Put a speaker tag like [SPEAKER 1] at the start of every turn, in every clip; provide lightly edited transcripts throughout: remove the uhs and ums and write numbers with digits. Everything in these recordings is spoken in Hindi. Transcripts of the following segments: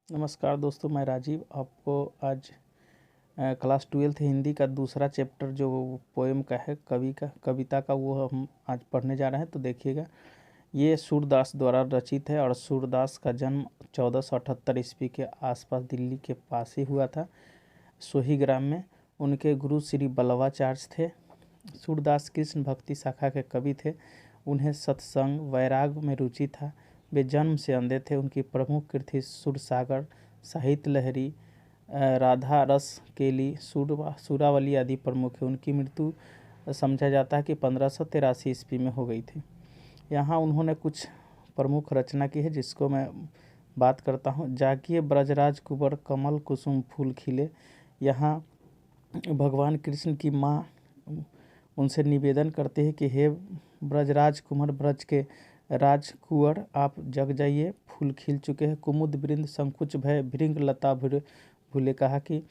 [SPEAKER 1] नमस्कार दोस्तों, मैं राजीव आपको आज क्लास 12th हिंदी का दूसरा चैप्टर जो पोएम का है, कविता का, वो हम आज पढ़ने जा रहे हैं। तो देखिएगा, ये सूरदास द्वारा रचित है और सूरदास का जन्म 1478 ईस्वी के आसपास दिल्ली के पास ही हुआ था, सोही ग्राम में। उनके गुरु श्री बल्लवाचार्य थे। सूरदास कृष्ण भक्ति शाखा के कवि थे। उन्हें सत्संग वैराग में रुचि था। वे जन्म से अंधे थे। उनकी प्रमुख कृति सुरसागर, साहित्य लहरी, राधा रस केली, सूरावली आदि प्रमुख है। उनकी मृत्यु समझा जाता है कि 1583 ईस्वी में हो गई थी। यहाँ उन्होंने कुछ प्रमुख रचना की है जिसको मैं बात करता हूँ। जागिए ब्रजराज कुंवर, कमल कुसुम फूल खिले। यहाँ भगवान कृष्ण की माँ उनसे निवेदन करते हैं कि हे ब्रजराज कुंवर, ब्रज के राजकुंवर, आप जग जाइए, फूल खिल चुके हैं। कुमुद वृंद संकुच भय, भृंग लता भूले। कहा कि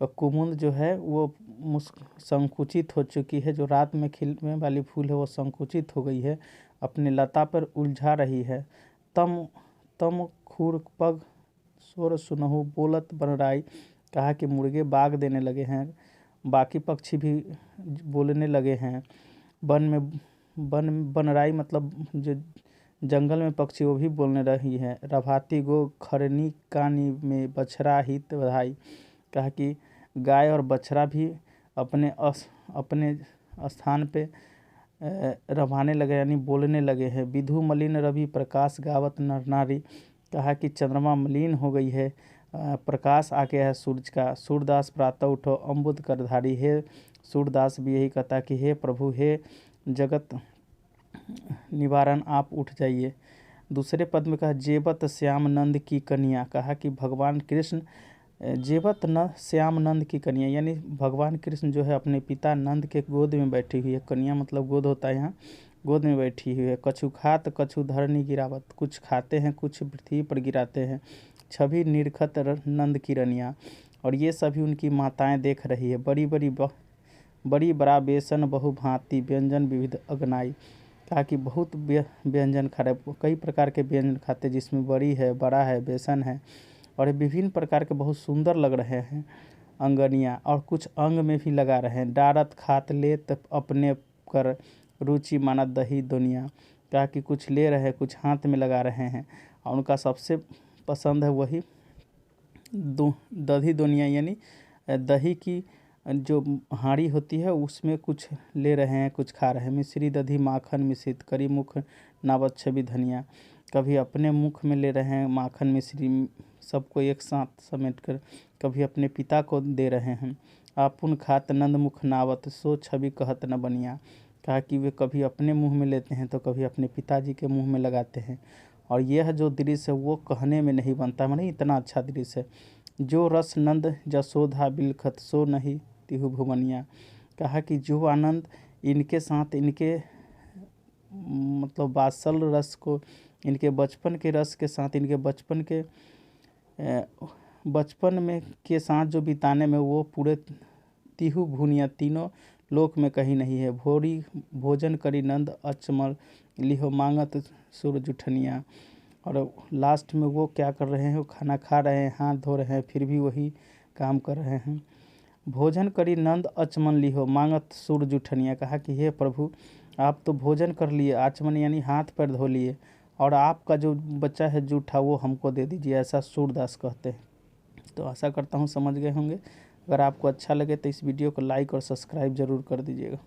[SPEAKER 1] कुमुद जो है वो संकुचित हो चुकी है, जो रात में खिलने वाली फूल है वो संकुचित हो गई है, अपने लता पर उलझा रही है। तम तम खुर पग सोर सुनहु, बोलत बनराई। कहा कि मुर्गे बाग देने लगे हैं, बाकी पक्षी भी बोलने लगे हैं। बनराई मतलब जो जंगल में पक्षी, वो भी बोलने रही है। रभाती गो खरनी कानी में, बछड़ा हित बधाई। कहा कि गाय और बछड़ा भी अपने स्थान पे रभाने लगे, यानी बोलने लगे हैं। विधु मलिन रवि प्रकाश गावत नर नारी। कहा कि चंद्रमा मलिन हो गई है, प्रकाश आ गया है सूरज का। सूरदास प्रातः उठो अम्बुद करधारी। हे सूरदास भी यही कहता कि हे प्रभु, हे जगत निवारण, आप उठ जाइए। दूसरे पद में कहा जेबत श्याम नंद की कन्या। कहा कि भगवान कृष्ण जेबत न श्याम नंद की कन्या, यानी भगवान कृष्ण जो है अपने पिता नंद के गोद में बैठी हुई है। कन्या मतलब गोद होता है, यहाँ गोद में बैठी हुई है। कछु खात कछु धरनी गिरावत। कुछ खाते हैं, कुछ पृथ्वी पर गिराते हैं। छवि निरखत नंद की रनिया। और ये सभी उनकी माताएं देख रही है। बड़ी बड़ा बेसन बहु भांति, व्यंजन विविध अगनाई। कहा कि बहुत व्यंजन खा रहे, कई प्रकार के व्यंजन खाते, जिसमें बड़ी है, बड़ा है, बेसन है, और विभिन्न प्रकार के बहुत सुंदर लग रहे हैं अंगनियाँ, और कुछ अंग में भी लगा रहे हैं। डारत खात लेत अपने कर, रुचि मानत दही दुनिया। कहा कि कुछ ले रहे हैं, कुछ हाथ में लगा रहे हैं, और उनका सबसे पसंद है वही दही दुनिया, यानी दही की जो हांडी होती है उसमें कुछ ले रहे हैं, कुछ खा रहे हैं। मिश्री दधी माखन मिश्रित, करी मुख नावत छवि धनिया। कभी अपने मुख में ले रहे हैं माखन मिश्री, सबको एक साथ समेट कर। कभी अपने पिता को दे रहे हैं। आपुन खात नंद मुख नावत, सो छवि कहत न बनिया। कहा कि वे कभी अपने मुंह में लेते हैं तो कभी अपने पिताजी के मुंह में लगाते हैं। और यह जो दृश्य है वो कहने में नहीं बनता, माने इतना अच्छा दृश्य है। जो रस नंद जसोधा बिलखत, सो नहीं तिहु भुवनिया। कहा कि जो आनंद इनके साथ, इनके मतलब वात्सल रस को, इनके बचपन के रस के साथ, इनके बचपन में के साथ जो बिताने में, वो पूरे तिहु भुनिया, तीनों लोक में कहीं नहीं है। भोरी भोजन करी नंद अचमल, लिहो मांगत सुर जुठनिया। और लास्ट में वो क्या कर रहे हैं, वो खाना खा रहे हैं, हाथ धो रहे हैं, फिर भी वही काम कर रहे हैं। भोजन करी नंद अचमन लिहो, मांगत सुर जुठनिया। कहा कि हे प्रभु, आप तो भोजन कर लिए, आचमन यानी हाथ पैर धो लिए, और आपका जो बच्चा है जूठा वो हमको दे दीजिए, ऐसा सूरदास कहते हैं। तो आशा करता हूँ समझ गए होंगे। अगर आपको अच्छा लगे तो इस वीडियो को लाइक और सब्सक्राइब ज़रूर कर दीजिएगा।